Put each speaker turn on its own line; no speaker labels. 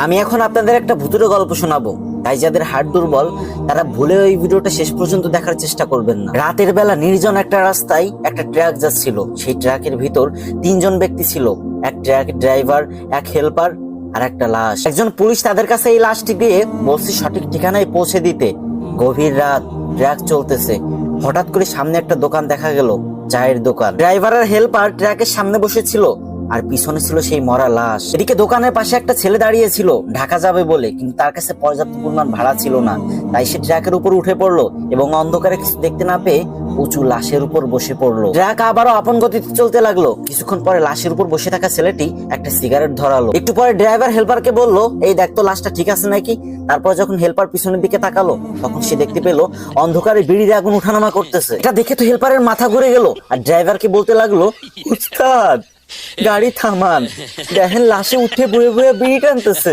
আমি এখন আপনাদের একটা ভূতুরে গল্প শোনাবো, তাই যাদের হার্ট দুর্বল তারা ভুলে ওই ভিডিওটা শেষ পর্যন্ত দেখার চেষ্টা করবেন না। রাতের বেলা নির্জন একটা রাস্তায় একটা ট্রাক যাচ্ছিল। সেই ট্রাকের ভিতর 3জন ব্যক্তি ছিল, এক ট্রাক ড্রাইভার, এক হেল্পার আর একটা লাশ। একজন পুলিশ তাদের কাছে এই লাশটি দিয়ে বলছে সঠিক ঠিকানায় পৌঁছে দিতে। গভীর রাত, ট্রাক চলতেছে, হঠাৎ করে সামনে একটা দোকান দেখা গেল, চায়ের দোকান। ড্রাইভার আর হেল্পার ট্রাকের সামনে বসেছিল আর পিছনে ছিল সেই মরা লাশ। এদিকে দোকানের পাশে একটা ছেলে দাঁড়িয়ে ছিল ঢাকা যাবে বলে, কিন্তু তার কাছে পর্যাপ্ত পরিমাণ ভাড়া ছিল না। তাই সে ট্রাকের উপর উঠে পড়লো এবং অন্ধকারে কিছু দেখতে না পেয়ে উঁচু লাশের উপর বসে পড়লো। ট্রাক আবারও আপন গতিতে চলতে লাগলো। কিছুক্ষণ পরে লাশের উপর বসে থাকা ছেলেটি একটা সিগারেট ধরালো। একটু পরে ড্রাইভার হেল্পারকে বললো, এই দেখ তো লাশটা ঠিক আছে নাকি। তারপর যখন হেল্পার পিছনের দিকে তাকালো তখন সে দেখতে পেলো অন্ধকারে বিড়ির আগুন উঠানামা করতেছে। এটা দেখে তো হেল্পারের মাথা ঘুরে গেল আর ড্রাইভারকে বলতে লাগলো, উস্তাদ গাড়ি থামান, দেখেন লাশে উঠে বয়ে বয়ে বিড়ি টানতেছে।